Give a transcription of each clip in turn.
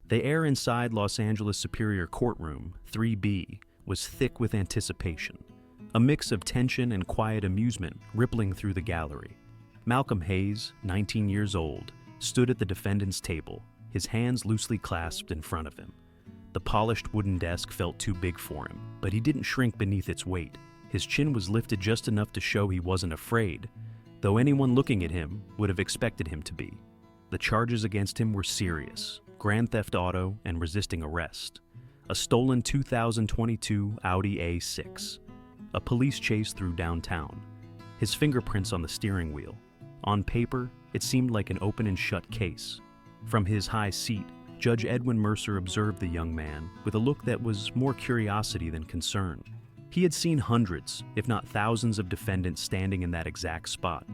The air inside Los Angeles Superior Courtroom, 3B, was thick with anticipation, a mix of tension and quiet amusement rippling through the gallery. Malcolm Hayes, 19 years old, stood at the defendant's table, his hands loosely clasped in front of him. The polished wooden desk felt too big for him, but he didn't shrink beneath its weight. His chin was lifted just enough to show he wasn't afraid, though anyone looking at him would have expected him to be. The charges against him were serious: grand theft auto and resisting arrest, a stolen 2022 Audi A6, a police chase through downtown, his fingerprints on the steering wheel. On paper, it seemed like an open and shut case. From his high seat, Judge Edwin Mercer observed the young man with a look that was more curiosity than concern. He had seen hundreds, if not thousands, of defendants standing in that exact spot.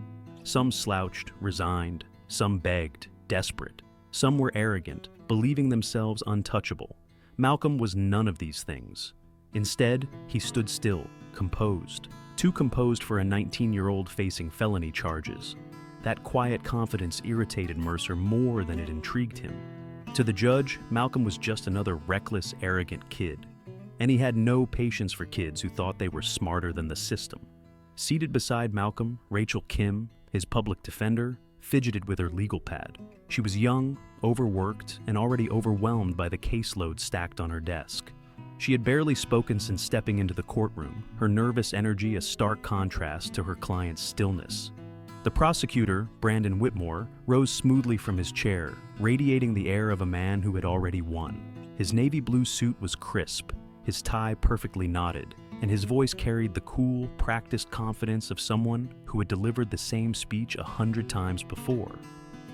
Some slouched, resigned, some begged, desperate. Some were arrogant, believing themselves untouchable. Malcolm was none of these things. Instead, he stood still, composed. Too composed for a 19-year-old facing felony charges. That quiet confidence irritated Mercer more than it intrigued him. To the judge, Malcolm was just another reckless, arrogant kid. And he had no patience for kids who thought they were smarter than the system. Seated beside Malcolm, Rachel Kim, his public defender, fidgeted with her legal pad. She was young, overworked, and already overwhelmed by the caseload stacked on her desk. She had barely spoken since stepping into the courtroom, her nervous energy a stark contrast to her client's stillness. The prosecutor, Brandon Whitmore, rose smoothly from his chair, radiating the air of a man who had already won. His navy blue suit was crisp, his tie perfectly knotted, and his voice carried the cool, practiced confidence of someone who had delivered the same speech 100 times before.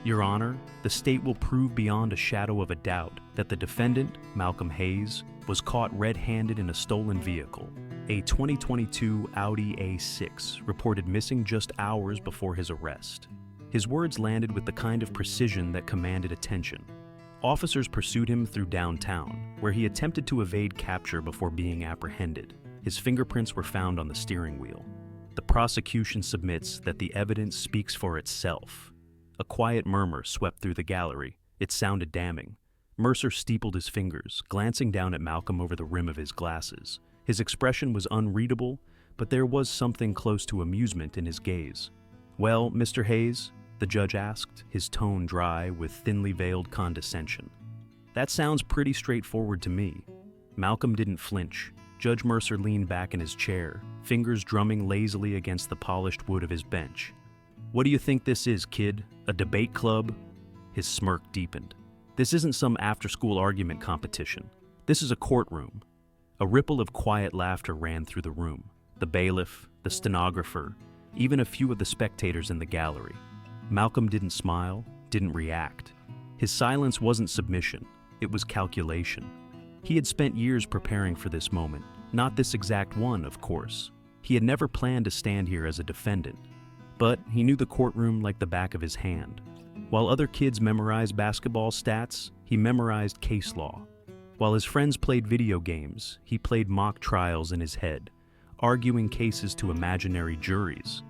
Your Honor, the state will prove beyond a shadow of a doubt that the defendant, Malcolm Hayes, was caught red-handed in a stolen vehicle, a 2022 Audi A6, reported missing just hours before his arrest. His words landed with the kind of precision that commanded attention. Officers pursued him through downtown, where he attempted to evade capture before being apprehended. His fingerprints were found on the steering wheel. The prosecution submits that the evidence speaks for itself. A quiet murmur swept through the gallery. It sounded damning. Mercer steepled his fingers, glancing down at Malcolm over the rim of his glasses. His expression was unreadable, but there was something close to amusement in his gaze. "Well, Mr. Hayes?" the judge asked, his tone dry with thinly veiled condescension. "That sounds pretty straightforward to me." Malcolm didn't flinch. Judge Mercer leaned back in his chair, fingers drumming lazily against the polished wood of his bench. "What do you think this is, kid? A debate club?" His smirk deepened. "This isn't some after-school argument competition. This is a courtroom." A ripple of quiet laughter ran through the room. The bailiff, the stenographer, even a few of the spectators in the gallery. Malcolm didn't smile, didn't react. His silence wasn't submission, it was calculation. He had spent years preparing for this moment, not this exact one, of course. He had never planned to stand here as a defendant, but he knew the courtroom like the back of his hand. While other kids memorized basketball stats, he memorized case law. While his friends played video games, he played mock trials in his head, arguing cases to imaginary juries.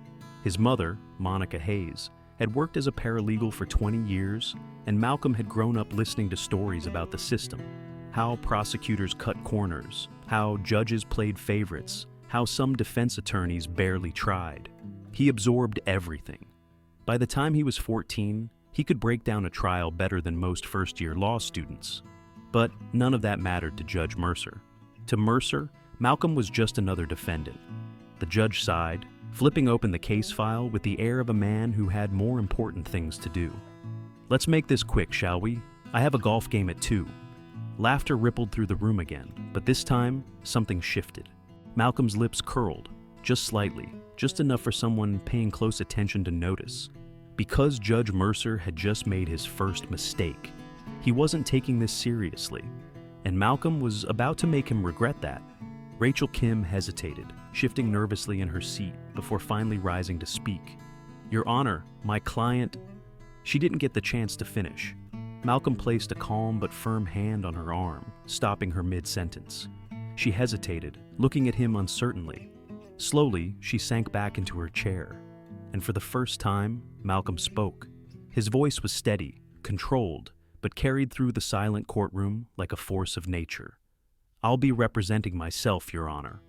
His mother, Monica Hayes, had worked as a paralegal for 20 years, and Malcolm had grown up listening to stories about the system. How prosecutors cut corners, how judges played favorites, how some defense attorneys barely tried. He absorbed everything. By the time he was 14, he could break down a trial better than most first-year law students. But none of that mattered to Judge Mercer. To Mercer, Malcolm was just another defendant. The judge sighed, flipping open the case file with the air of a man who had more important things to do. "Let's make this quick, shall we? I have a golf game at 2. Laughter rippled through the room again, but this time, something shifted. Malcolm's lips curled, just slightly, just enough for someone paying close attention to notice. Because Judge Mercer had just made his first mistake, he wasn't taking this seriously, and Malcolm was about to make him regret that. Rachel Kim hesitated, shifting nervously in her seat before finally rising to speak. "Your Honor, my client—" She didn't get the chance to finish. Malcolm placed a calm but firm hand on her arm, stopping her mid-sentence. She hesitated, looking at him uncertainly. Slowly, she sank back into her chair. And for the first time, Malcolm spoke. His voice was steady, controlled, but carried through the silent courtroom like a force of nature. "I'll be representing myself, Your Honor."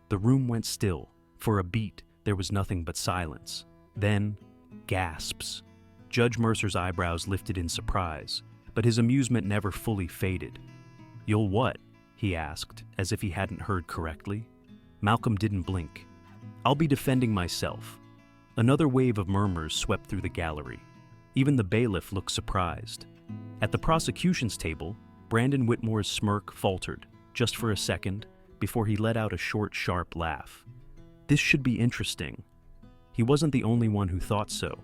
The room went still. For a beat, there was nothing but silence. Then, gasps. Judge Mercer's eyebrows lifted in surprise, but his amusement never fully faded. "You'll what?" he asked, as if he hadn't heard correctly. Malcolm didn't blink. "I'll be defending myself." Another wave of murmurs swept through the gallery. Even the bailiff looked surprised. At the prosecution's table, Brandon Whitmore's smirk faltered, just for a second, before he let out a short, sharp laugh. This should be interesting. He wasn't the only one who thought so,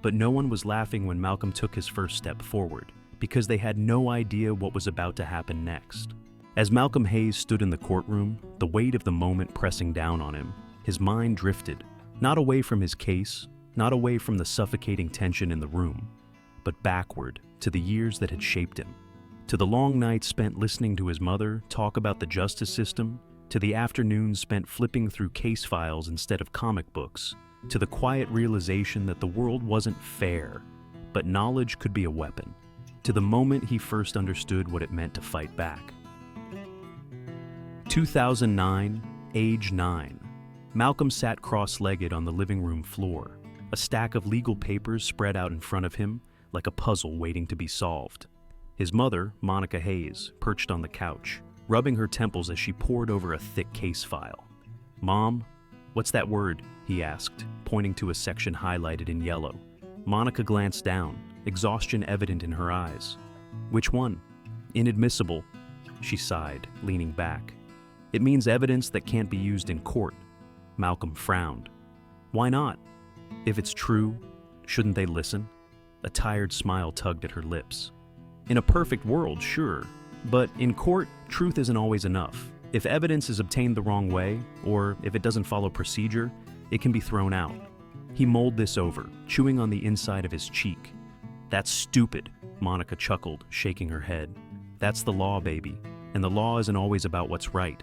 but no one was laughing when Malcolm took his first step forward, because they had no idea what was about to happen next. As Malcolm Hayes stood in the courtroom, the weight of the moment pressing down on him, his mind drifted, not away from his case, not away from the suffocating tension in the room, but backward to the years that had shaped him, to the long nights spent listening to his mother talk about the justice system, to the afternoons spent flipping through case files instead of comic books, to the quiet realization that the world wasn't fair, but knowledge could be a weapon, to the moment he first understood what it meant to fight back. 2009, age 9. Malcolm sat cross-legged on the living room floor, a stack of legal papers spread out in front of him like a puzzle waiting to be solved. His mother, Monica Hayes, perched on the couch, rubbing her temples as she pored over a thick case file. "Mom, what's that word?" he asked, pointing to a section highlighted in yellow. Monica glanced down, exhaustion evident in her eyes. "Which one?" "Inadmissible," she sighed, leaning back. "It means evidence that can't be used in court." Malcolm frowned. "Why not? If it's true, shouldn't they listen?" A tired smile tugged at her lips. "In a perfect world, sure. But in court, truth isn't always enough. If evidence is obtained the wrong way, or if it doesn't follow procedure, it can be thrown out." He mulled this over, chewing on the inside of his cheek. "That's stupid," Monica chuckled, shaking her head. "That's the law, baby, and the law isn't always about what's right."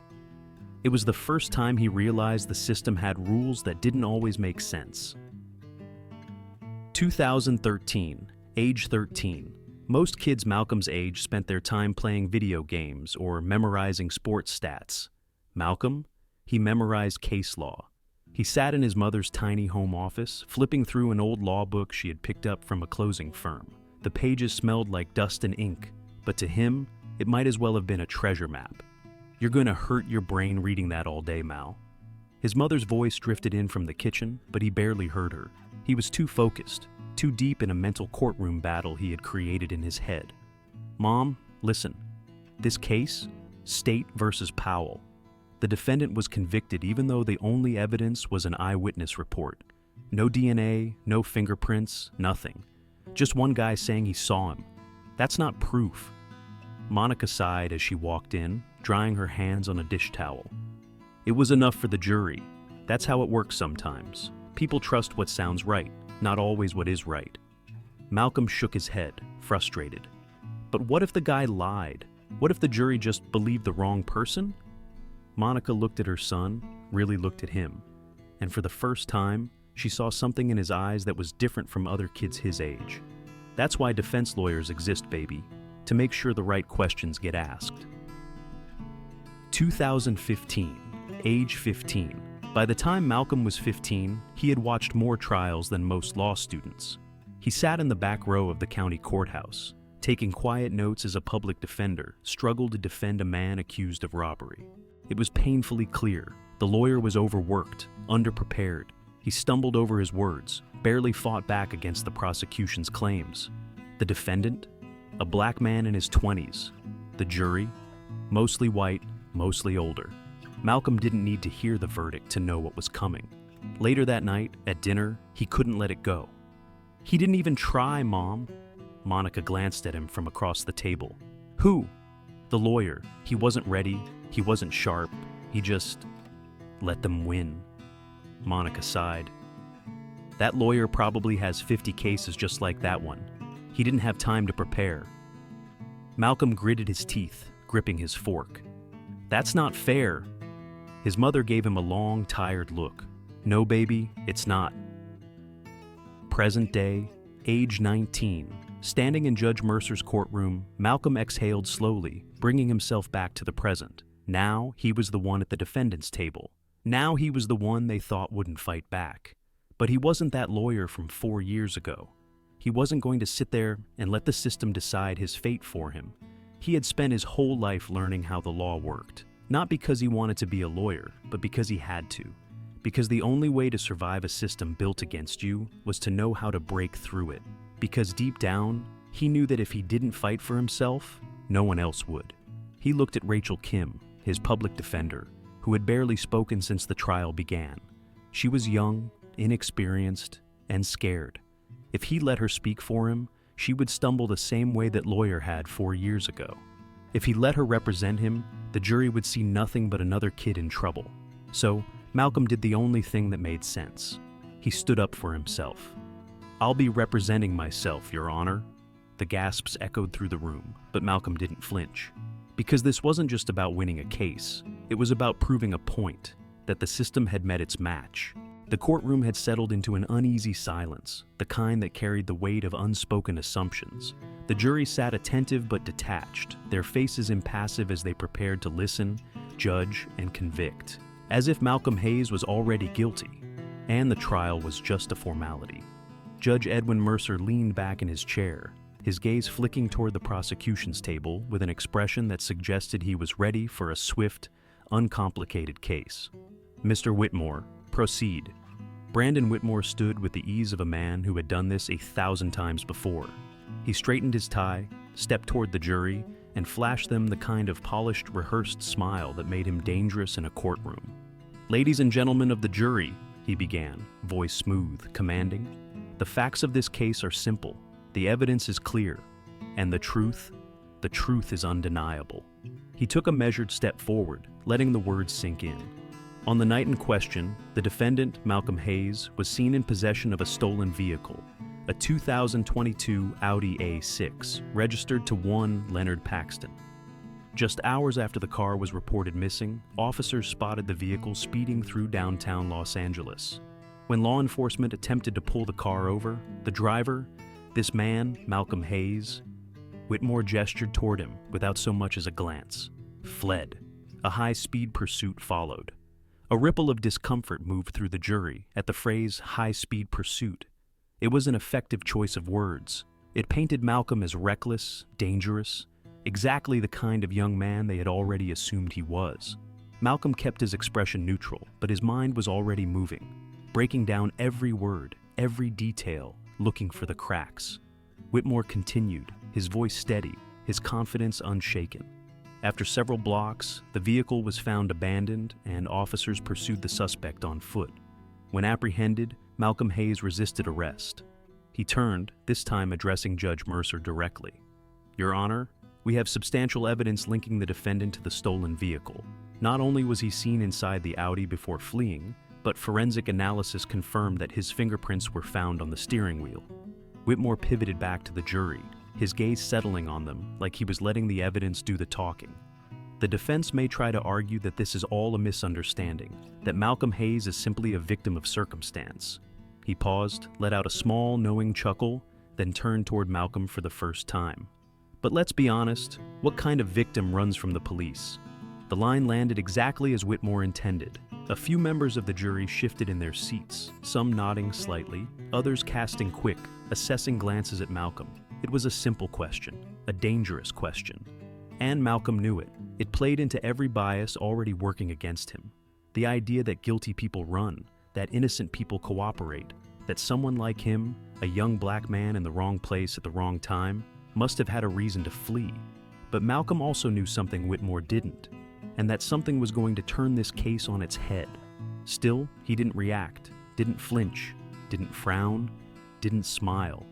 It was the first time he realized the system had rules that didn't always make sense. 2013, age 13. Most kids Malcolm's age spent their time playing video games or memorizing sports stats. Malcolm? He memorized case law. He sat in his mother's tiny home office, flipping through an old law book she had picked up from a closing firm. The pages smelled like dust and ink, but to him, it might as well have been a treasure map. "You're gonna hurt your brain reading that all day, Mal." His mother's voice drifted in from the kitchen, but he barely heard her. He was too focused, too deep in a mental courtroom battle he had created in his head. "Mom, listen. This case, State versus Powell. The defendant was convicted even though the only evidence was an eyewitness report. No DNA, no fingerprints, nothing. Just one guy saying he saw him. That's not proof." Monica sighed as she walked in, drying her hands on a dish towel. "It was enough for the jury. That's how it works sometimes. People trust what sounds right, not always what is right." Malcolm shook his head, frustrated. But what if the guy lied? What if the jury just believed the wrong person? Monica looked at her son, really looked at him, and for the first time, she saw something in his eyes that was different from other kids his age. That's why defense lawyers exist, baby, to make sure the right questions get asked. 2015, age 15. By the time Malcolm was 15, he had watched more trials than most law students. He sat in the back row of the county courthouse, taking quiet notes as a public defender struggled to defend a man accused of robbery. It was painfully clear. The lawyer was overworked, underprepared. He stumbled over his words, barely fought back against the prosecution's claims. The defendant? A black man in his 20s. The jury? Mostly white, mostly older. Malcolm didn't need to hear the verdict to know what was coming. Later that night, at dinner, he couldn't let it go. "He didn't even try, Mom." Monica glanced at him from across the table. "Who?" "The lawyer. He wasn't ready. He wasn't sharp. He just let them win." Monica sighed. "That lawyer probably has 50 cases just like that one. He didn't have time to prepare." Malcolm gritted his teeth, gripping his fork. "That's not fair." His mother gave him a long, tired look. "No, baby, it's not." Present day, age 19. Standing in Judge Mercer's courtroom, Malcolm exhaled slowly, bringing himself back to the present. Now he was the one at the defendant's table. Now he was the one they thought wouldn't fight back. But he wasn't that lawyer from 4 years ago. He wasn't going to sit there and let the system decide his fate for him. He had spent his whole life learning how the law worked, not because he wanted to be a lawyer, but because he had to. Because the only way to survive a system built against you was to know how to break through it. Because deep down, he knew that if he didn't fight for himself, no one else would. He looked at Rachel Kim, his public defender, who had barely spoken since the trial began. She was young, inexperienced, and scared. If he let her speak for him, she would stumble the same way that lawyer had 4 years ago. If he let her represent him, the jury would see nothing but another kid in trouble. So, Malcolm did the only thing that made sense. He stood up for himself. "I'll be representing myself, Your Honor." The gasps echoed through the room, but Malcolm didn't flinch. Because this wasn't just about winning a case, it was about proving a point, that the system had met its match. The courtroom had settled into an uneasy silence, the kind that carried the weight of unspoken assumptions. The jury sat attentive but detached, their faces impassive as they prepared to listen, judge, and convict, as if Malcolm Hayes was already guilty, and the trial was just a formality. Judge Edwin Mercer leaned back in his chair, his gaze flicking toward the prosecution's table with an expression that suggested he was ready for a swift, uncomplicated case. "Mr. Whitmore, proceed." Brandon Whitmore stood with the ease of a man who had done this 1,000 times before. He straightened his tie, stepped toward the jury, and flashed them the kind of polished, rehearsed smile that made him dangerous in a courtroom. "Ladies and gentlemen of the jury," he began, voice smooth, commanding. "The facts of this case are simple. The evidence is clear. And the truth is undeniable." He took a measured step forward, letting the words sink in. On the night in question, the defendant, Malcolm Hayes, was seen in possession of a stolen vehicle, a 2022 Audi A6, registered to one Leonard Paxton. Just hours after the car was reported missing, officers spotted the vehicle speeding through downtown Los Angeles. When law enforcement attempted to pull the car over, the driver, this man, Malcolm Hayes, Whitmore gestured toward him without so much as a glance, fled. A high-speed pursuit followed. A ripple of discomfort moved through the jury at the phrase high-speed pursuit. It was an effective choice of words. It painted Malcolm as reckless, dangerous, exactly the kind of young man they had already assumed he was. Malcolm kept his expression neutral, but his mind was already moving, breaking down every word, every detail, looking for the cracks. Whitmore continued, his voice steady, his confidence unshaken. After several blocks, the vehicle was found abandoned and officers pursued the suspect on foot. When apprehended, Malcolm Hayes resisted arrest. He turned, this time addressing Judge Mercer directly. "Your Honor, we have substantial evidence linking the defendant to the stolen vehicle. Not only was he seen inside the Audi before fleeing, but forensic analysis confirmed that his fingerprints were found on the steering wheel." Whitmore pivoted back to the jury, his gaze settling on them like he was letting the evidence do the talking. The defense may try to argue that this is all a misunderstanding, that Malcolm Hayes is simply a victim of circumstance. He paused, let out a small, knowing chuckle, then turned toward Malcolm for the first time. But let's be honest, what kind of victim runs from the police? The line landed exactly as Whitmore intended. A few members of the jury shifted in their seats, some nodding slightly, others casting quick, assessing glances at Malcolm. It was a simple question, a dangerous question. And Malcolm knew it. It played into every bias already working against him. The idea that guilty people run, that innocent people cooperate, that someone like him, a young black man in the wrong place at the wrong time, must have had a reason to flee. But Malcolm also knew something Whitmore didn't, and that something was going to turn this case on its head. Still, he didn't react, didn't flinch, didn't frown, didn't smile.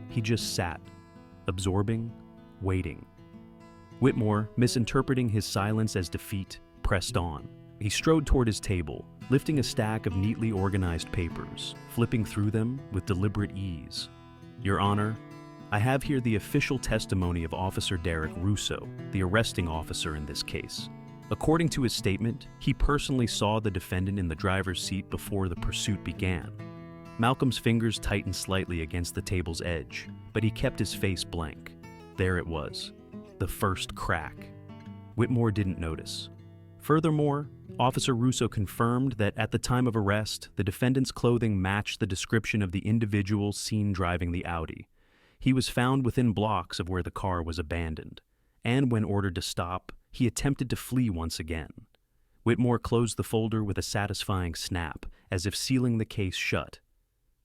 He just sat, absorbing, waiting. Whitmore, misinterpreting his silence as defeat, pressed on. He strode toward his table, lifting a stack of neatly organized papers, flipping through them with deliberate ease. "Your Honor, I have here the official testimony of Officer Derek Russo, the arresting officer in this case. According to his statement, he personally saw the defendant in the driver's seat before the pursuit began." Malcolm's fingers tightened slightly against the table's edge. but he kept his face blank. There it was, the first crack. Whitmore didn't notice. Furthermore, Officer Russo confirmed that at the time of arrest, the defendant's clothing matched the description of the individual seen driving the Audi. He was found within blocks of where the car was abandoned, and when ordered to stop, he attempted to flee once again. Whitmore closed the folder with a satisfying snap, as if sealing the case shut.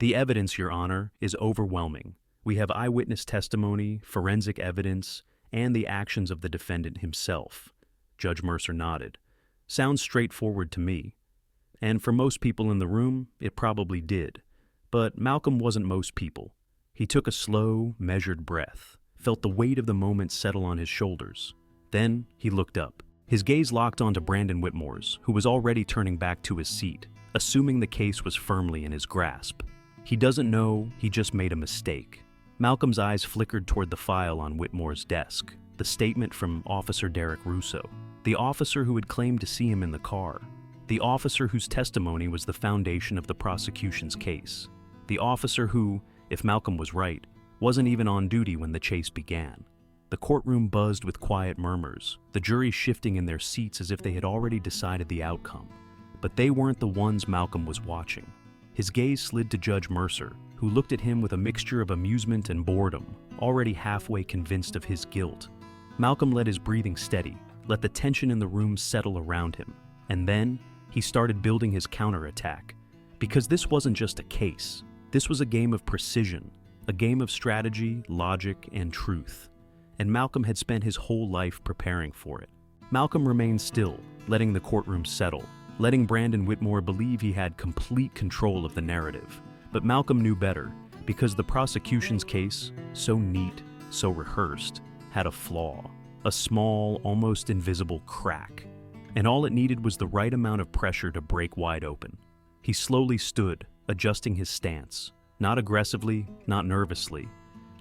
The evidence, Your Honor, is overwhelming. We have eyewitness testimony, forensic evidence, and the actions of the defendant himself. Judge Mercer nodded. Sounds straightforward to me. And for most people in the room, it probably did. But Malcolm wasn't most people. He took a slow, measured breath, felt the weight of the moment settle on his shoulders. Then he looked up. His gaze locked onto Brandon Whitmore's, who was already turning back to his seat, assuming the case was firmly in his grasp. He doesn't know, he just made a mistake. Malcolm's eyes flickered toward the file on Whitmore's desk, the statement from Officer Derek Russo, the officer who had claimed to see him in the car, the officer whose testimony was the foundation of the prosecution's case, the officer who, if Malcolm was right, wasn't even on duty when the chase began. The courtroom buzzed with quiet murmurs, the jury shifting in their seats as if they had already decided the outcome. But they weren't the ones Malcolm was watching. His gaze slid to Judge Mercer, who looked at him with a mixture of amusement and boredom, already halfway convinced of his guilt. Malcolm let his breathing steady, let the tension in the room settle around him, and then he started building his counterattack. Because this wasn't just a case, this was a game of precision, a game of strategy, logic, and truth. And Malcolm had spent his whole life preparing for it. Malcolm remained still, letting the courtroom settle, letting Brandon Whitmore believe he had complete control of the narrative. But Malcolm knew better, because the prosecution's case, so neat, so rehearsed, had a flaw, a small, almost invisible crack. And all it needed was the right amount of pressure to break wide open. He slowly stood, adjusting his stance, not aggressively, not nervously,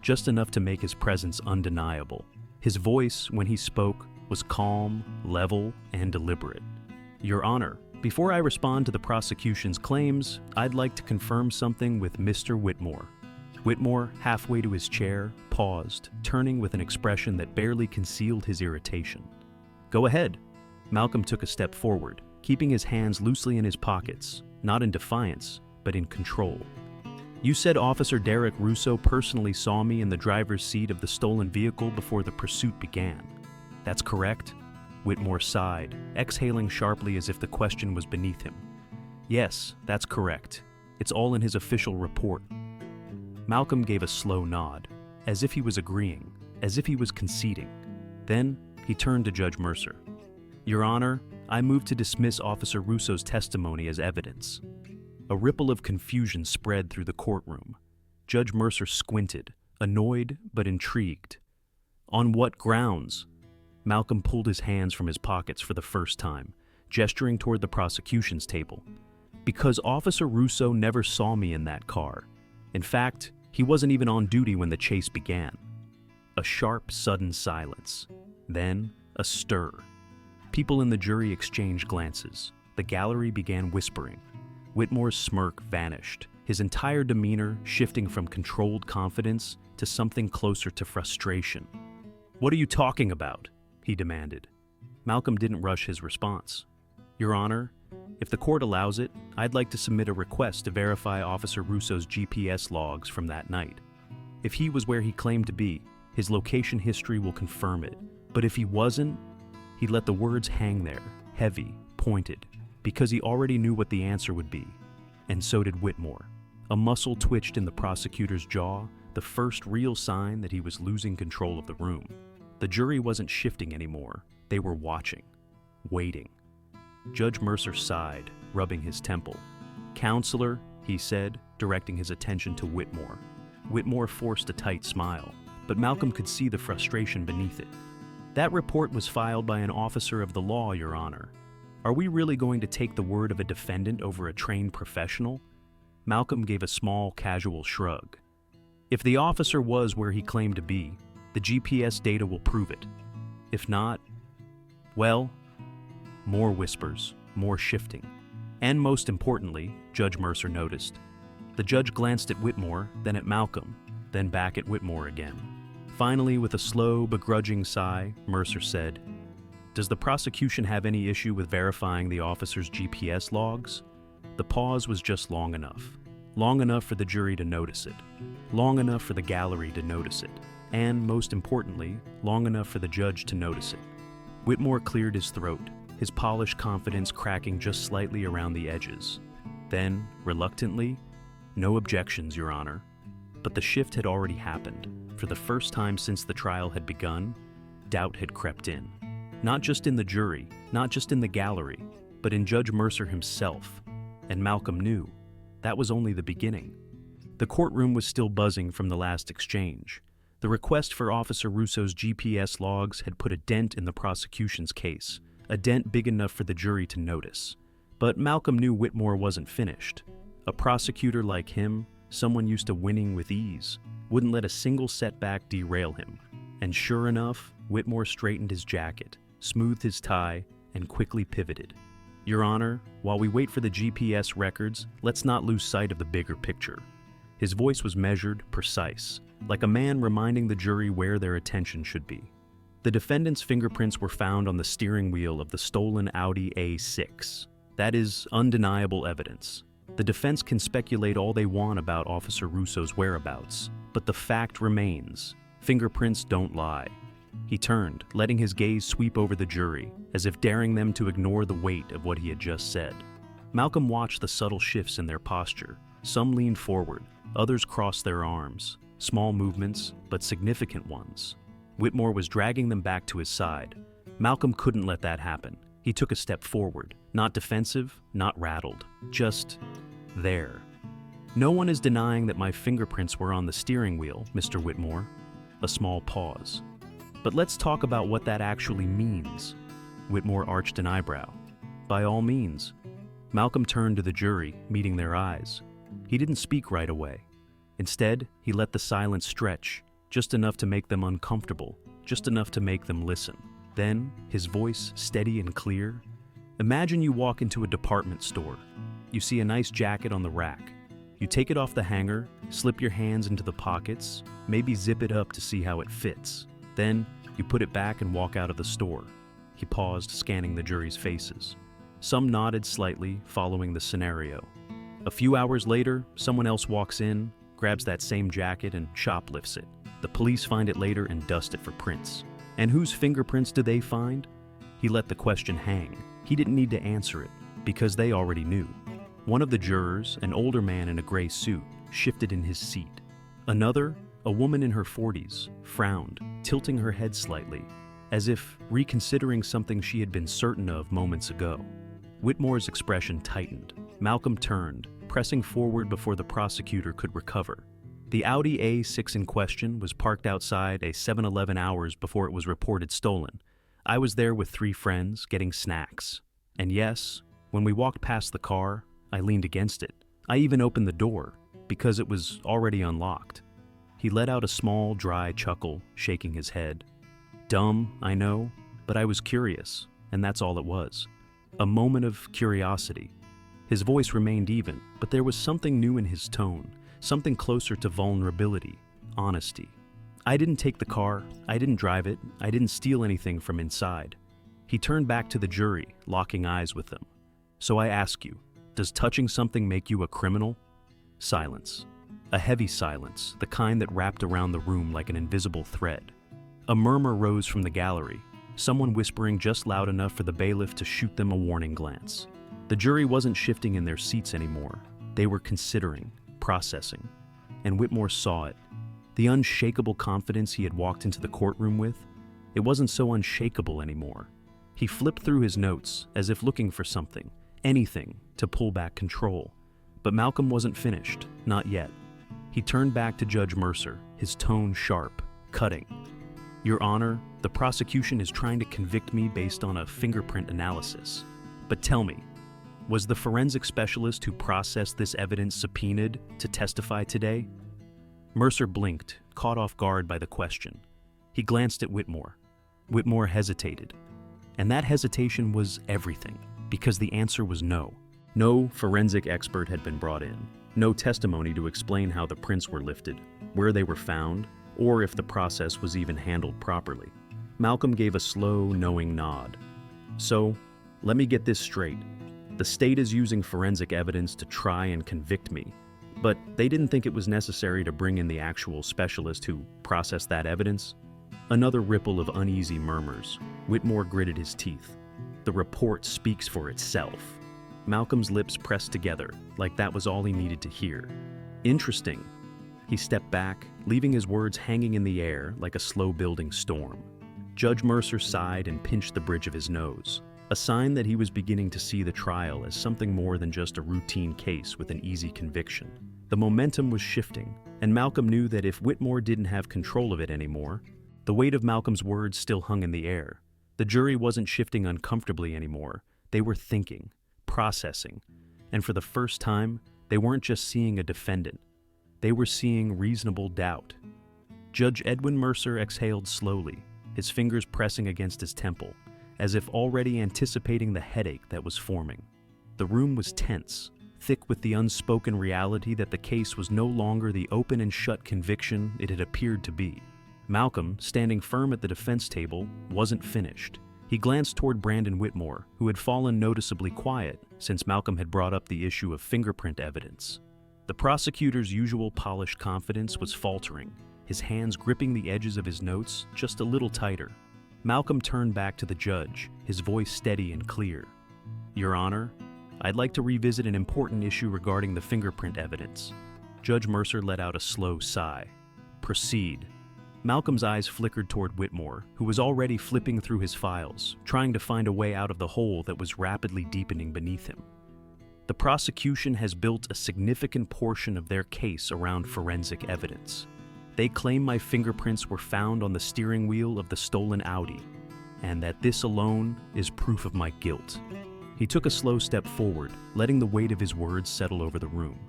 just enough to make his presence undeniable. His voice, when he spoke, was calm, level, and deliberate. Your Honor, before I respond to the prosecution's claims, I'd like to confirm something with Mr. Whitmore. Whitmore, halfway to his chair, paused, turning with an expression that barely concealed his irritation. Go ahead. Malcolm took a step forward, keeping his hands loosely in his pockets, not in defiance, but in control. You said Officer Derek Russo personally saw me in the driver's seat of the stolen vehicle before the pursuit began. That's correct? Whitmore sighed, exhaling sharply as if the question was beneath him. Yes, that's correct. It's all in his official report. Malcolm gave a slow nod, as if he was agreeing, as if he was conceding. Then he turned to Judge Mercer. Your Honor, I move to dismiss Officer Russo's testimony as evidence. A ripple of confusion spread through the courtroom. Judge Mercer squinted, annoyed but intrigued. On what grounds? Malcolm pulled his hands from his pockets for the first time, gesturing toward the prosecution's table. Because Officer Russo never saw me in that car. In fact, he wasn't even on duty when the chase began. A sharp, sudden silence. Then, a stir. People in the jury exchanged glances. The gallery began whispering. Whitmore's smirk vanished, his entire demeanor shifting from controlled confidence to something closer to frustration. What are you talking about? He demanded. Malcolm didn't rush his response. Your Honor, if the court allows it, I'd like to submit a request to verify Officer Russo's GPS logs from that night. If he was where he claimed to be, his location history will confirm it. But if he wasn't, he let the words hang there, heavy, pointed, because he already knew what the answer would be. And so did Whitmore. A muscle twitched in the prosecutor's jaw, the first real sign that he was losing control of the room. The jury wasn't shifting anymore. They were watching, waiting. Judge Mercer sighed, rubbing his temple. Counselor, he said, directing his attention to Whitmore. Whitmore forced a tight smile, but Malcolm could see the frustration beneath it. That report was filed by an officer of the law, Your Honor. Are we really going to take the word of a defendant over a trained professional? Malcolm gave a small, casual shrug. If the officer was where he claimed to be, the GPS data will prove it. If not, well, more whispers, more shifting. And most importantly, Judge Mercer noticed. The judge glanced at Whitmore, then at Malcolm. then back at Whitmore again. Finally, with a slow, begrudging sigh, Mercer said, "Does the prosecution have any issue with verifying the officer's GPS logs?" The pause was just long enough. Long enough for the jury to notice it. Long enough for the gallery to notice it. And, most importantly, long enough for the judge to notice it. Whitmore cleared his throat, his polished confidence cracking just slightly around the edges. Then, reluctantly, "No objections, Your Honor." But the shift had already happened. For the first time since the trial had begun, doubt had crept in. Not just in the jury, not just in the gallery, but in Judge Mercer himself. And Malcolm knew that was only the beginning. The courtroom was still buzzing from the last exchange. The request for Officer Russo's GPS logs had put a dent in the prosecution's case, a dent big enough for the jury to notice. But Malcolm knew Whitmore wasn't finished. A prosecutor like him, someone used to winning with ease, wouldn't let a single setback derail him. And sure enough, Whitmore straightened his jacket, smoothed his tie, and quickly pivoted. "Your Honor, while we wait for the GPS records, let's not lose sight of the bigger picture." His voice was measured, precise, like a man reminding the jury where their attention should be. The defendant's fingerprints were found on the steering wheel of the stolen Audi A6. That is undeniable evidence. The defense can speculate all they want about Officer Russo's whereabouts, but the fact remains. Fingerprints don't lie. He turned, letting his gaze sweep over the jury, as if daring them to ignore the weight of what he had just said. Malcolm watched the subtle shifts in their posture. Some leaned forward, others crossed their arms. Small movements, but significant ones. Whitmore was dragging them back to his side. Malcolm couldn't let that happen. He took a step forward, not defensive, not rattled, just there. "No one is denying that my fingerprints were on the steering wheel, Mr. Whitmore." A small pause. "But let's talk about what that actually means." Whitmore arched an eyebrow. "By all means." Malcolm turned to the jury, meeting their eyes. He didn't speak right away. Instead, he let the silence stretch, just enough to make them uncomfortable, just enough to make them listen. Then, his voice steady and clear. "Imagine you walk into a department store. You see a nice jacket on the rack. You take it off the hanger, slip your hands into the pockets, maybe zip it up to see how it fits. Then, you put it back and walk out of the store." He paused, scanning the jury's faces. Some nodded slightly, following the scenario. A few hours later, someone else walks in, grabs that same jacket and shoplifts it. The police find it later and dust it for prints. And whose fingerprints do they find? He let the question hang. He didn't need to answer it, because they already knew. One of the jurors, an older man in a gray suit, shifted in his seat. Another, a woman in her 40s, frowned, tilting her head slightly, as if reconsidering something she had been certain of moments ago. Whitmore's expression tightened. Malcolm turned, pressing forward before the prosecutor could recover. The Audi A6 in question was parked outside a 7-Eleven hours before it was reported stolen. I was there with 3 friends, getting snacks. And yes, when we walked past the car, I leaned against it. I even opened the door, because it was already unlocked. He let out a small, dry chuckle, shaking his head. Dumb, I know, but I was curious, and that's all it was. A moment of curiosity. His voice remained even, but there was something new in his tone, something closer to vulnerability, honesty. I didn't take the car, I didn't drive it, I didn't steal anything from inside. He turned back to the jury, locking eyes with them. So I ask you, does touching something make you a criminal? Silence. A heavy silence, the kind that wrapped around the room like an invisible thread. A murmur rose from the gallery, someone whispering just loud enough for the bailiff to shoot them a warning glance. The jury wasn't shifting in their seats anymore. They were considering, processing. And Whitmore saw it. The unshakable confidence he had walked into the courtroom with, it wasn't so unshakable anymore. He flipped through his notes, as if looking for something, anything, to pull back control. But Malcolm wasn't finished, not yet. He turned back to Judge Mercer, his tone sharp, cutting. "Your Honor, the prosecution is trying to convict me based on a fingerprint analysis. But tell me, was the forensic specialist who processed this evidence subpoenaed to testify today?" Mercer blinked, caught off guard by the question. He glanced at Whitmore. Whitmore hesitated. And that hesitation was everything, because the answer was no. No forensic expert had been brought in. No testimony to explain how the prints were lifted, where they were found, or if the process was even handled properly. Malcolm gave a slow, knowing nod. So, let me get this straight. The state is using forensic evidence to try and convict me, but they didn't think it was necessary to bring in the actual specialist who processed that evidence? Another ripple of uneasy murmurs. Whitmore gritted his teeth. The report speaks for itself. Malcolm's lips pressed together, like that was all he needed to hear. Interesting. He stepped back, leaving his words hanging in the air like a slow-building storm. Judge Mercer sighed and pinched the bridge of his nose, a sign that he was beginning to see the trial as something more than just a routine case with an easy conviction. The momentum was shifting, and Malcolm knew that if Whitmore didn't have control of it anymore, the weight of Malcolm's words still hung in the air. The jury wasn't shifting uncomfortably anymore. They were thinking, processing, and for the first time, they weren't just seeing a defendant. They were seeing reasonable doubt. Judge Edwin Mercer exhaled slowly, his fingers pressing against his temple, as if already anticipating the headache that was forming. The room was tense, thick with the unspoken reality that the case was no longer the open and shut conviction it had appeared to be. Malcolm, standing firm at the defense table, wasn't finished. He glanced toward Brandon Whitmore, who had fallen noticeably quiet since Malcolm had brought up the issue of fingerprint evidence. The prosecutor's usual polished confidence was faltering, his hands gripping the edges of his notes just a little tighter. Malcolm turned back to the judge, his voice steady and clear. "Your Honor, I'd like to revisit an important issue regarding the fingerprint evidence." Judge Mercer let out a slow sigh. "Proceed." Malcolm's eyes flickered toward Whitmore, who was already flipping through his files, trying to find a way out of the hole that was rapidly deepening beneath him. The prosecution has built a significant portion of their case around forensic evidence. They claim my fingerprints were found on the steering wheel of the stolen Audi, and that this alone is proof of my guilt. He took a slow step forward, letting the weight of his words settle over the room.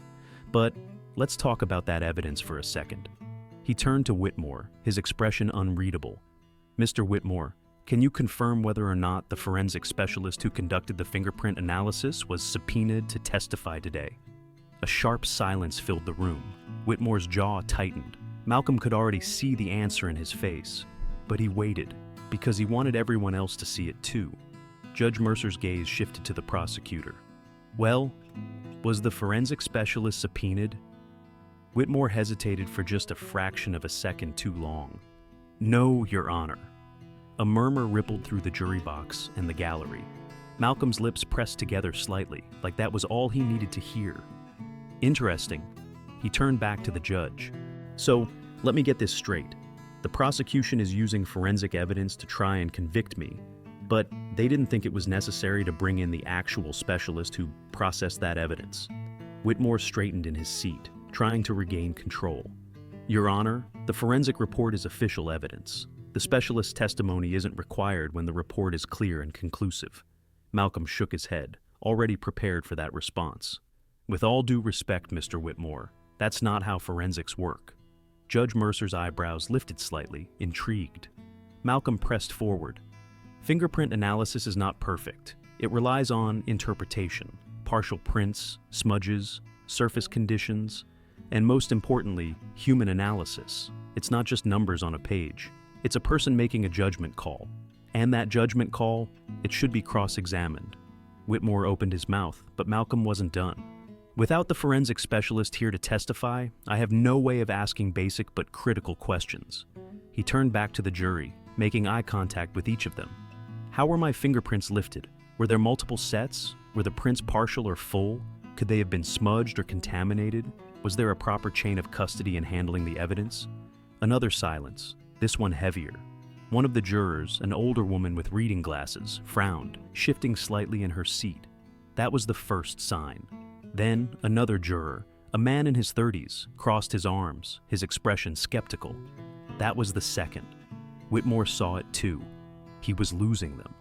But let's talk about that evidence for a second. He turned to Whitmore, his expression unreadable. "Mr. Whitmore, can you confirm whether or not the forensic specialist who conducted the fingerprint analysis was subpoenaed to testify today?" A sharp silence filled the room. Whitmore's jaw tightened. Malcolm could already see the answer in his face, but he waited, because he wanted everyone else to see it too. Judge Mercer's gaze shifted to the prosecutor. "Well, was the forensic specialist subpoenaed?" Whitmore hesitated for just a fraction of a second too long. "No, Your Honor." A murmur rippled through the jury box and the gallery. Malcolm's lips pressed together slightly, like that was all he needed to hear. "Interesting." He turned back to the judge. "So, let me get this straight. The prosecution is using forensic evidence to try and convict me, but they didn't think it was necessary to bring in the actual specialist who processed that evidence." Whitmore straightened in his seat, trying to regain control. "Your Honor, the forensic report is official evidence. The specialist's testimony isn't required when the report is clear and conclusive." Malcolm shook his head, already prepared for that response. "With all due respect, Mr. Whitmore, that's not how forensics work." Judge Mercer's eyebrows lifted slightly, intrigued. Malcolm pressed forward. "Fingerprint analysis is not perfect. It relies on interpretation, partial prints, smudges, surface conditions, and most importantly, human analysis. It's not just numbers on a page. It's a person making a judgment call. And that judgment call, it should be cross-examined." Whitmore opened his mouth, but Malcolm wasn't done. "Without the forensic specialist here to testify, I have no way of asking basic but critical questions." He turned back to the jury, making eye contact with each of them. "How were my fingerprints lifted? Were there multiple sets? Were the prints partial or full? Could they have been smudged or contaminated? Was there a proper chain of custody in handling the evidence?" Another silence, this one heavier. One of the jurors, an older woman with reading glasses, frowned, shifting slightly in her seat. That was the first sign. Then another juror, a man in his 30s, crossed his arms, his expression skeptical. That was the second. Whitmore saw it too. He was losing them.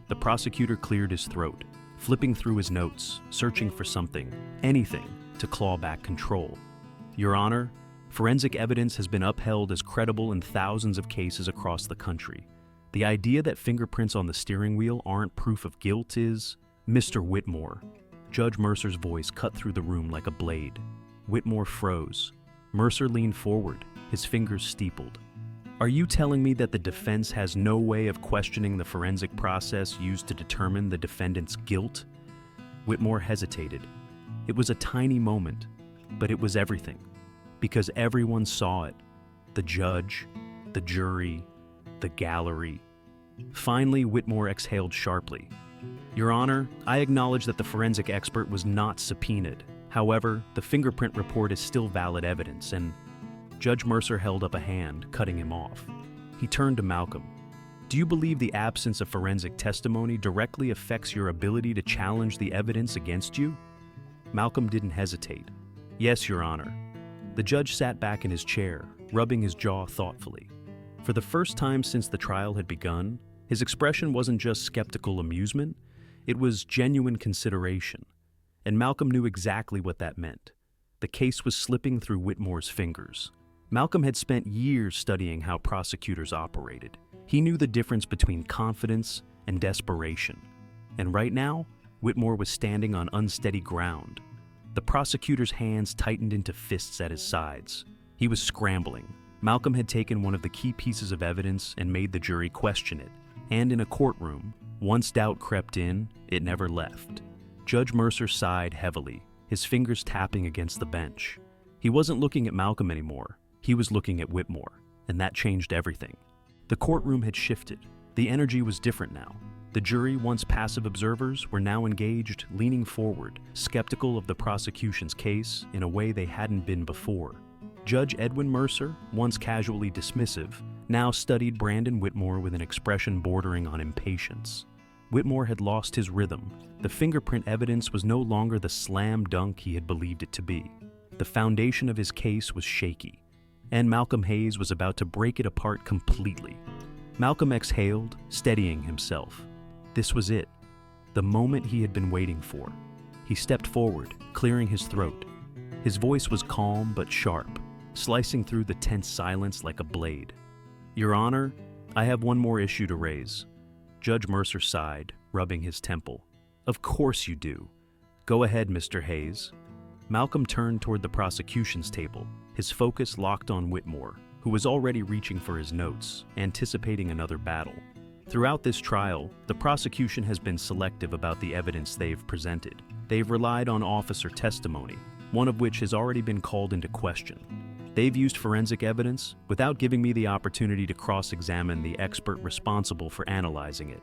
The prosecutor cleared his throat, flipping through his notes, searching for something, anything, to claw back control. "Your Honor, forensic evidence has been upheld as credible in thousands of cases across the country. The idea that fingerprints on the steering wheel aren't proof of guilt is..." "Mr. Whitmore." Judge Mercer's voice cut through the room like a blade. Whitmore froze. Mercer leaned forward, his fingers steepled. Are you telling me that the defense has no way of questioning the forensic process used to determine the defendant's guilt? Whitmore hesitated. It was a tiny moment, but it was everything, because everyone saw it. The judge, the jury, the gallery. Finally, Whitmore exhaled sharply. Your Honor, I acknowledge that the forensic expert was not subpoenaed. However, the fingerprint report is still valid evidence, and Judge Mercer held up a hand, cutting him off. He turned to Malcolm. Do you believe the absence of forensic testimony directly affects your ability to challenge the evidence against you? Malcolm didn't hesitate. Yes, Your Honor. The judge sat back in his chair, rubbing his jaw thoughtfully. For the first time since the trial had begun, his expression wasn't just skeptical amusement, it was genuine consideration. And Malcolm knew exactly what that meant. The case was slipping through Whitmore's fingers. Malcolm had spent years studying how prosecutors operated. He knew the difference between confidence and desperation. And right now, Whitmore was standing on unsteady ground. The prosecutor's hands tightened into fists at his sides. He was scrambling. Malcolm had taken one of the key pieces of evidence and made the jury question it. And in a courtroom, once doubt crept in, it never left. Judge Mercer sighed heavily, his fingers tapping against the bench. He wasn't looking at Malcolm anymore. He was looking at Whitmore, and that changed everything. The courtroom had shifted. The energy was different now. The jury, once passive observers, were now engaged, leaning forward, skeptical of the prosecution's case in a way they hadn't been before. Judge Edwin Mercer, once casually dismissive, now studied Brandon Whitmore with an expression bordering on impatience. Whitmore had lost his rhythm. The fingerprint evidence was no longer the slam dunk he had believed it to be. The foundation of his case was shaky, and Malcolm Hayes was about to break it apart completely. Malcolm exhaled, steadying himself. This was it, the moment he had been waiting for. He stepped forward, clearing his throat. His voice was calm but sharp, slicing through the tense silence like a blade. Your Honor, I have one more issue to raise. Judge Mercer sighed, rubbing his temple. Of course you do. Go ahead, Mr. Hayes. Malcolm turned toward the prosecution's table, his focus locked on Whitmore, who was already reaching for his notes, anticipating another battle. Throughout this trial, the prosecution has been selective about the evidence they've presented. They've relied on officer testimony, one of which has already been called into question. They've used forensic evidence without giving me the opportunity to cross-examine the expert responsible for analyzing it.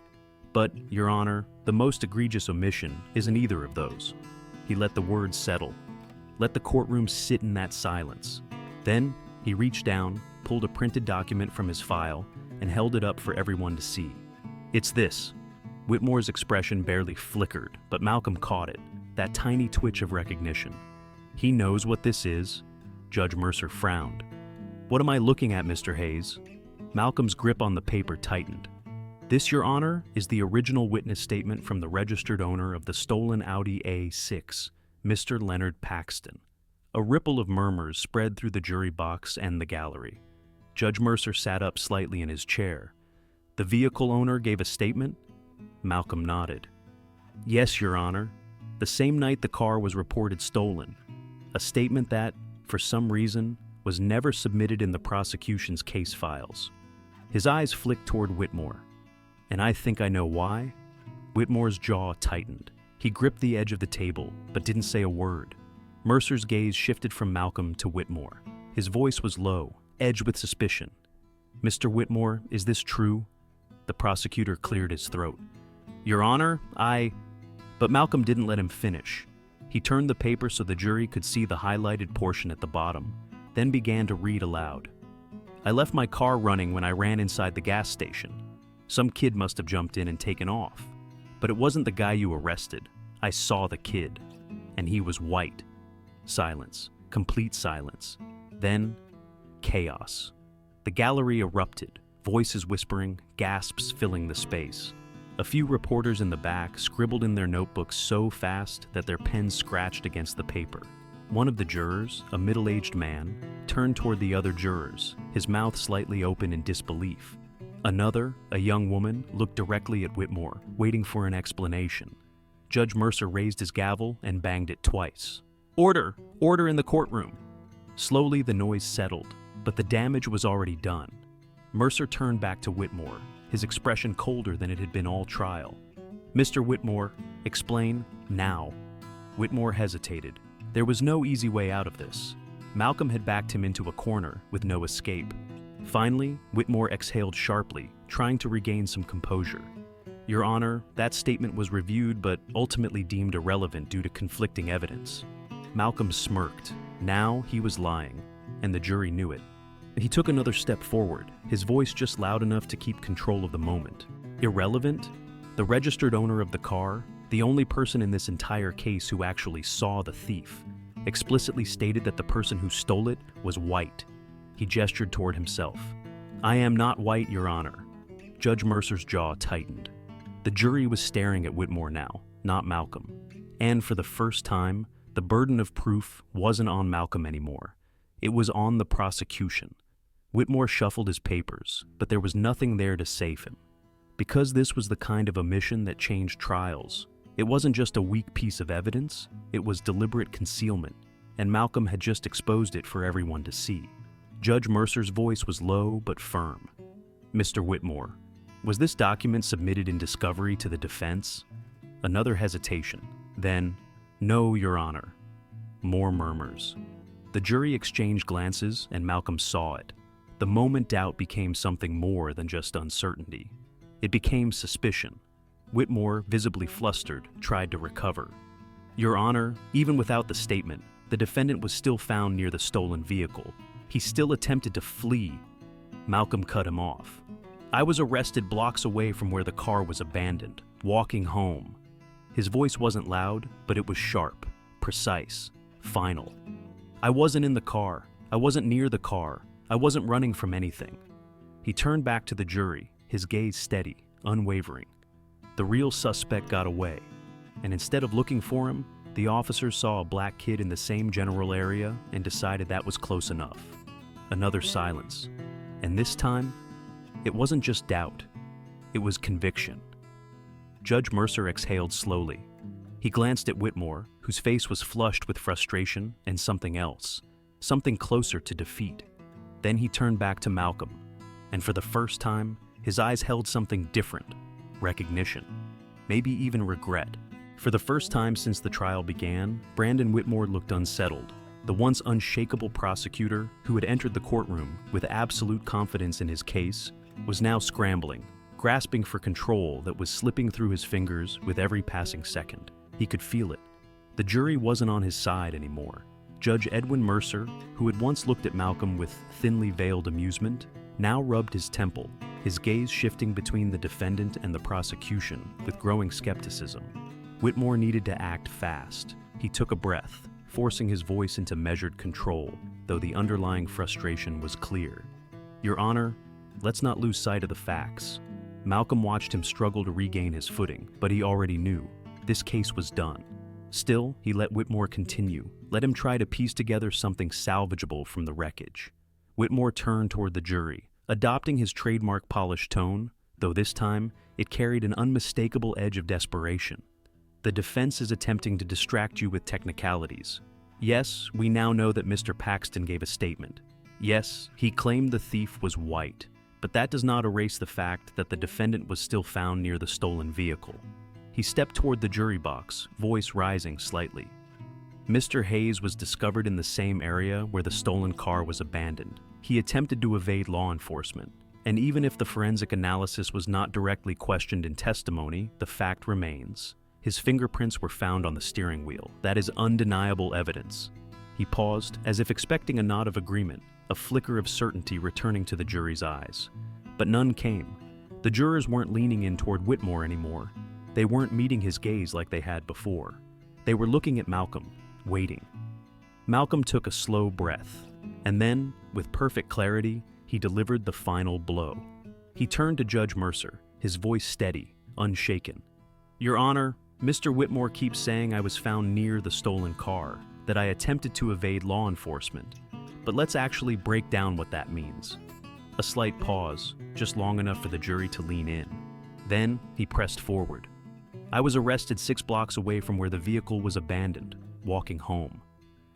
But, Your Honor, the most egregious omission isn't either of those. He let the words settle. Let the courtroom sit in that silence. Then, he reached down, pulled a printed document from his file, and held it up for everyone to see. It's this. Whitmore's expression barely flickered, but Malcolm caught it, that tiny twitch of recognition. He knows what this is. Judge Mercer frowned. What am I looking at, Mr. Hayes? Malcolm's grip on the paper tightened. This, Your Honor, is the original witness statement from the registered owner of the stolen Audi A6, Mr. Leonard Paxton. A ripple of murmurs spread through the jury box and the gallery. Judge Mercer sat up slightly in his chair. The vehicle owner gave a statement? Malcolm nodded. Yes, Your Honor. The same night the car was reported stolen. A statement that, for some reason, was never submitted in the prosecution's case files. His eyes flicked toward Whitmore. And I think I know why. Whitmore's jaw tightened. He gripped the edge of the table, but didn't say a word. Mercer's gaze shifted from Malcolm to Whitmore. His voice was low, edged with suspicion. Mr. Whitmore, is this true? The prosecutor cleared his throat. Your Honor, But Malcolm didn't let him finish. He turned the paper so the jury could see the highlighted portion at the bottom, then began to read aloud. I left my car running when I ran inside the gas station. Some kid must have jumped in and taken off. But it wasn't the guy you arrested. I saw the kid. And he was white. Silence. Complete silence. Then, chaos. The gallery erupted, voices whispering, gasps filling the space. A few reporters in the back scribbled in their notebooks so fast that their pens scratched against the paper. One of the jurors, a middle-aged man, turned toward the other jurors, his mouth slightly open in disbelief. Another, a young woman, looked directly at Whitmore, waiting for an explanation. Judge Mercer raised his gavel and banged it twice. Order! Order in the courtroom! Slowly the noise settled, but the damage was already done. Mercer turned back to Whitmore, his expression colder than it had been all trial. "Mr. Whitmore, explain now." Whitmore hesitated. There was no easy way out of this. Malcolm had backed him into a corner with no escape. Finally, Whitmore exhaled sharply, trying to regain some composure. "Your Honor, that statement was reviewed but ultimately deemed irrelevant due to conflicting evidence." Malcolm smirked. Now he was lying, and the jury knew it. He took another step forward, his voice just loud enough to keep control of the moment. "Irrelevant? The registered owner of the car, the only person in this entire case who actually saw the thief, explicitly stated that the person who stole it was white." He gestured toward himself. "I am not white, Your Honor." Judge Mercer's jaw tightened. The jury was staring at Whitmore now, not Malcolm. And for the first time, the burden of proof wasn't on Malcolm anymore. It was on the prosecution. Whitmore shuffled his papers, but there was nothing there to save him. Because this was the kind of omission that changed trials, it wasn't just a weak piece of evidence, it was deliberate concealment, and Malcolm had just exposed it for everyone to see. Judge Mercer's voice was low but firm. "Mr. Whitmore, was this document submitted in discovery to the defense?" Another hesitation. Then, "No, Your Honor." More murmurs. The jury exchanged glances, and Malcolm saw it. The moment doubt became something more than just uncertainty. It became suspicion. Whitmore, visibly flustered, tried to recover. "Your Honor, even without the statement, the defendant was still found near the stolen vehicle. He still attempted to flee." Malcolm cut him off. "I was arrested blocks away from where the car was abandoned, walking home." His voice wasn't loud, but it was sharp, precise, final. "I wasn't in the car. I wasn't near the car. I wasn't running from anything." He turned back to the jury, his gaze steady, unwavering. The real suspect got away, and instead of looking for him, the officers saw a black kid in the same general area and decided that was close enough. Another silence. And this time, it wasn't just doubt. It was conviction. Judge Mercer exhaled slowly. He glanced at Whitmore, whose face was flushed with frustration and something else, something closer to defeat. Then he turned back to Malcolm, and for the first time, his eyes held something different. Recognition. Maybe even regret. For the first time since the trial began, Brandon Whitmore looked unsettled. The once unshakable prosecutor, who had entered the courtroom with absolute confidence in his case, was now scrambling, grasping for control that was slipping through his fingers with every passing second. He could feel it. The jury wasn't on his side anymore. Judge Edwin Mercer, who had once looked at Malcolm with thinly veiled amusement, now rubbed his temple, his gaze shifting between the defendant and the prosecution with growing skepticism. Whitmore needed to act fast. He took a breath, forcing his voice into measured control, though the underlying frustration was clear. "Your Honor, let's not lose sight of the facts." Malcolm watched him struggle to regain his footing, but he already knew. This case was done. Still, he let Whitmore continue, let him try to piece together something salvageable from the wreckage. Whitmore turned toward the jury, adopting his trademark polished tone, though this time it carried an unmistakable edge of desperation. "The defense is attempting to distract you with technicalities. Yes, we now know that Mr. Paxton gave a statement. Yes, he claimed the thief was white, but that does not erase the fact that the defendant was still found near the stolen vehicle." He stepped toward the jury box, voice rising slightly. "Mr. Hayes was discovered in the same area where the stolen car was abandoned. He attempted to evade law enforcement, and even if the forensic analysis was not directly questioned in testimony, the fact remains. His fingerprints were found on the steering wheel. That is undeniable evidence." He paused, as if expecting a nod of agreement, a flicker of certainty returning to the jury's eyes. But none came. The jurors weren't leaning in toward Whitmore anymore. They weren't meeting his gaze like they had before. They were looking at Malcolm, waiting. Malcolm took a slow breath, and then, with perfect clarity, he delivered the final blow. He turned to Judge Mercer, his voice steady, unshaken. "Your Honor, Mr. Whitmore keeps saying I was found near the stolen car, that I attempted to evade law enforcement. But let's actually break down what that means." A slight pause, just long enough for the jury to lean in. Then he pressed forward. "I was arrested 6 blocks away from where the vehicle was abandoned, walking home.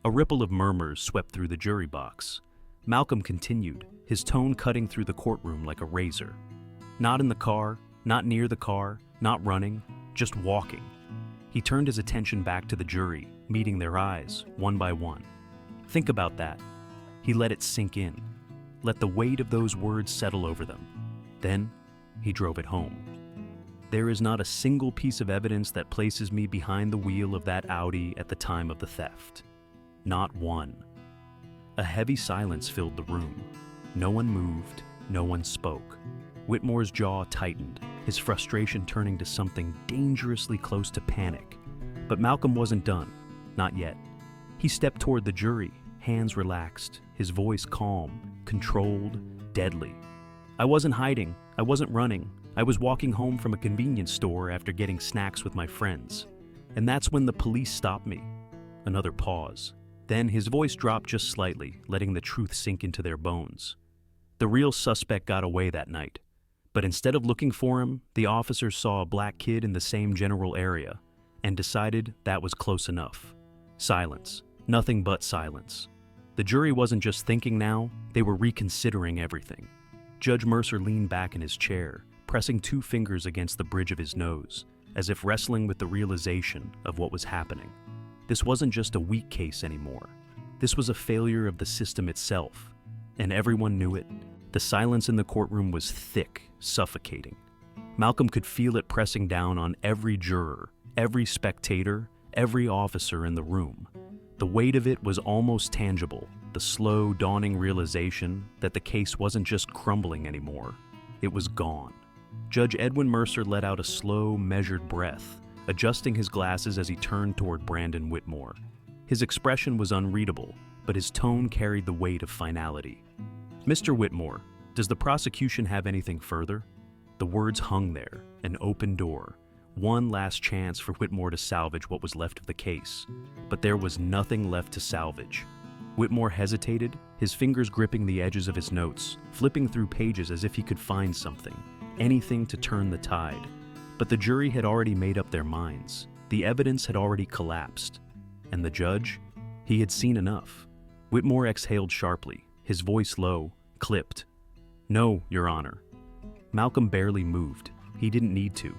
A ripple of murmurs swept through the jury box. Malcolm continued, his tone cutting through the courtroom like a razor. Not in the car, not near the car, not running, just walking. He turned his attention back to the jury, meeting their eyes, one by one. Think about that. He let it sink in. Let the weight of those words settle over them. Then, he drove it home. There is not a single piece of evidence that places me behind the wheel of that Audi at the time of the theft. Not one. A heavy silence filled the room. No one moved, no one spoke. Whitmore's jaw tightened, his frustration turning to something dangerously close to panic. But Malcolm wasn't done. Not yet. He stepped toward the jury, hands relaxed, his voice calm, controlled, deadly. I wasn't hiding. I wasn't running. I was walking home from a convenience store after getting snacks with my friends. And that's when the police stopped me. Another pause. Then his voice dropped just slightly, letting the truth sink into their bones. The real suspect got away that night. But instead of looking for him, the officers saw a black kid in the same general area and decided that was close enough. Silence. Nothing but silence. The jury wasn't just thinking now, they were reconsidering everything. Judge Mercer leaned back in his chair, pressing 2 fingers against the bridge of his nose, as if wrestling with the realization of what was happening. This wasn't just a weak case anymore. This was a failure of the system itself, and everyone knew it. The silence in the courtroom was thick, suffocating. Malcolm could feel it pressing down on every juror, every spectator, every officer in the room. The weight of it was almost tangible, the slow, dawning realization that the case wasn't just crumbling anymore. It was gone. Judge Edwin Mercer let out a slow, measured breath, adjusting his glasses as he turned toward Brandon Whitmore. His expression was unreadable, but his tone carried the weight of finality. Mr. Whitmore, does the prosecution have anything further? The words hung there, an open door. One last chance for Whitmore to salvage what was left of the case. But there was nothing left to salvage. Whitmore hesitated, his fingers gripping the edges of his notes, flipping through pages as if he could find something, anything to turn the tide. But the jury had already made up their minds. The evidence had already collapsed. And the judge? He had seen enough. Whitmore exhaled sharply, his voice low, clipped. No, Your Honor. Malcolm barely moved. He didn't need to,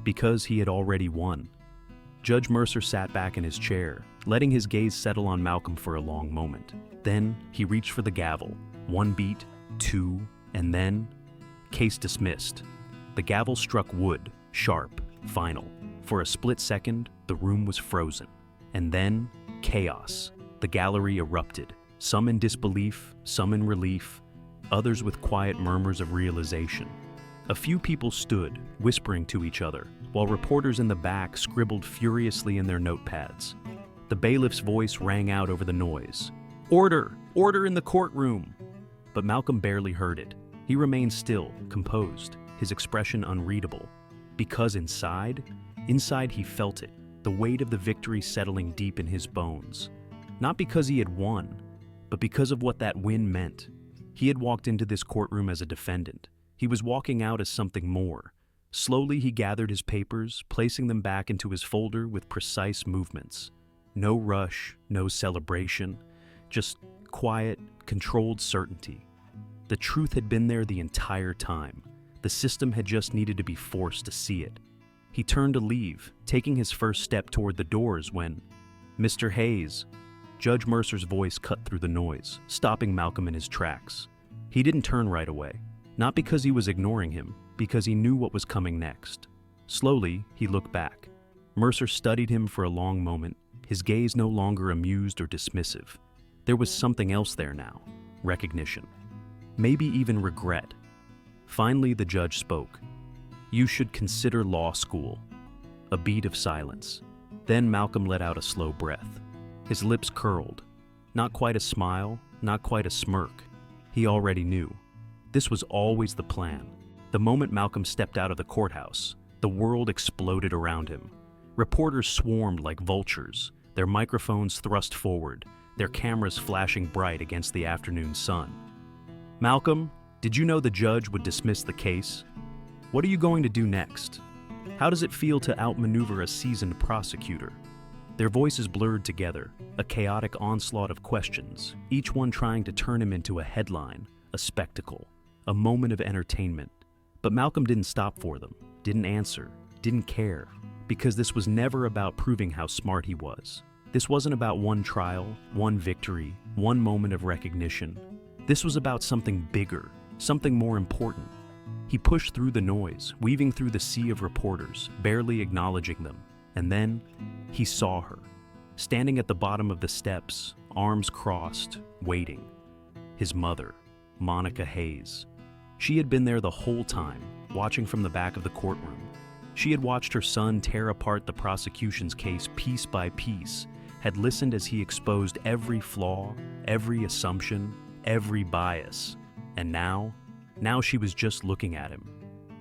because he had already won. Judge Mercer sat back in his chair, letting his gaze settle on Malcolm for a long moment. Then he reached for the gavel. 1 beat, 2, and then... Case dismissed. The gavel struck wood, sharp, final. For a split second, the room was frozen. And then, chaos. The gallery erupted, some in disbelief, some in relief, others with quiet murmurs of realization. A few people stood, whispering to each other, while reporters in the back scribbled furiously in their notepads. The bailiff's voice rang out over the noise. Order! Order in the courtroom! But Malcolm barely heard it. He remained still, composed, his expression unreadable. Because inside he felt it, the weight of the victory settling deep in his bones. Not because he had won, but because of what that win meant. He had walked into this courtroom as a defendant. He was walking out as something more. Slowly he gathered his papers, placing them back into his folder with precise movements. No rush, no celebration, just quiet, controlled certainty. The truth had been there the entire time. The system had just needed to be forced to see it. He turned to leave, taking his first step toward the doors when, Mr. Hayes, Judge Mercer's voice cut through the noise, stopping Malcolm in his tracks. He didn't turn right away. Not because he was ignoring him, because he knew what was coming next. Slowly, he looked back. Mercer studied him for a long moment, his gaze no longer amused or dismissive. There was something else there now. Recognition. Maybe even regret. Finally, the judge spoke. You should consider law school. A beat of silence. Then Malcolm let out a slow breath. His lips curled. Not quite a smile, not quite a smirk. He already knew. This was always the plan. The moment Malcolm stepped out of the courthouse, the world exploded around him. Reporters swarmed like vultures, their microphones thrust forward, their cameras flashing bright against the afternoon sun. Malcolm, did you know the judge would dismiss the case? What are you going to do next? How does it feel to outmaneuver a seasoned prosecutor? Their voices blurred together, a chaotic onslaught of questions, each one trying to turn him into a headline, a spectacle, a moment of entertainment. But Malcolm didn't stop for them, didn't answer, didn't care, because this was never about proving how smart he was. This wasn't about one trial, one victory, one moment of recognition. This was about something bigger, something more important. He pushed through the noise, weaving through the sea of reporters, barely acknowledging them. And then he saw her, standing at the bottom of the steps, arms crossed, waiting. His mother, Monica Hayes. She had been there the whole time, watching from the back of the courtroom. She had watched her son tear apart the prosecution's case piece by piece, had listened as he exposed every flaw, every assumption, every bias. And now she was just looking at him.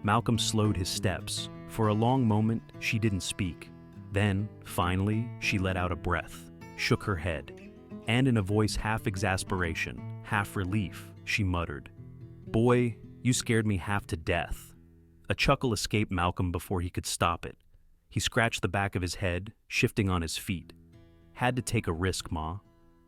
Malcolm slowed his steps. For a long moment, she didn't speak. Then, finally, she let out a breath, shook her head, and in a voice half exasperation, half relief, she muttered, "Boy, you scared me half to death." A chuckle escaped Malcolm before he could stop it. He scratched the back of his head, shifting on his feet. "Had to take a risk, Ma."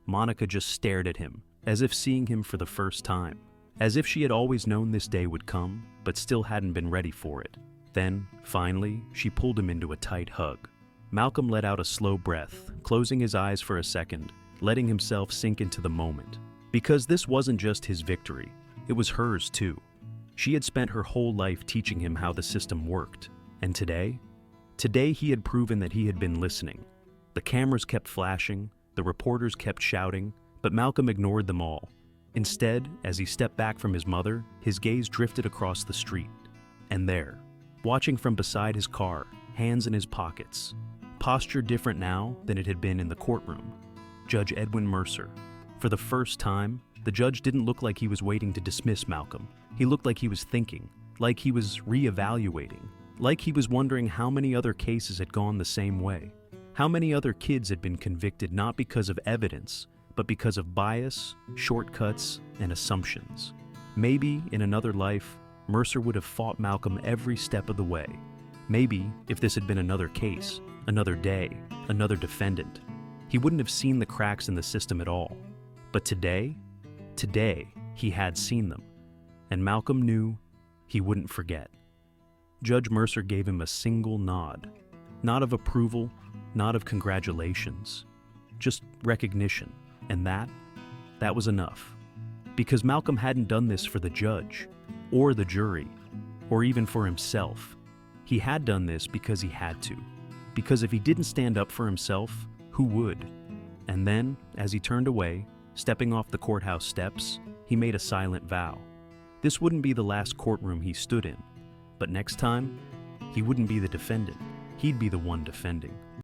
Monica just stared at him, as if seeing him for the first time, as if she had always known this day would come, but still hadn't been ready for it. Then, finally, she pulled him into a tight hug. Malcolm let out a slow breath, closing his eyes for a second, letting himself sink into the moment. Because this wasn't just his victory, it was hers too. She had spent her whole life teaching him how the system worked. And today he had proven that he had been listening. The cameras kept flashing, the reporters kept shouting, but Malcolm ignored them all. Instead, as he stepped back from his mother, his gaze drifted across the street. And there, watching from beside his car, hands in his pockets, posture different now than it had been in the courtroom, Judge Edwin Mercer. For the first time, the judge didn't look like he was waiting to dismiss Malcolm. He looked like he was thinking, like he was reevaluating, like he was wondering how many other cases had gone the same way. How many other kids had been convicted not because of evidence, but because of bias, shortcuts, and assumptions. Maybe, in another life, Mercer would have fought Malcolm every step of the way. Maybe, if this had been another case, another day, another defendant, he wouldn't have seen the cracks in the system at all. But today, he had seen them. And Malcolm knew he wouldn't forget. Judge Mercer gave him a single nod. Not of approval, not of congratulations. Just recognition. And that was enough. Because Malcolm hadn't done this for the judge, or the jury, or even for himself. He had done this because he had to. Because if he didn't stand up for himself, who would? And then, as he turned away, stepping off the courthouse steps, he made a silent vow. This wouldn't be the last courtroom he stood in, but next time, he wouldn't be the defendant. He'd be the one defending.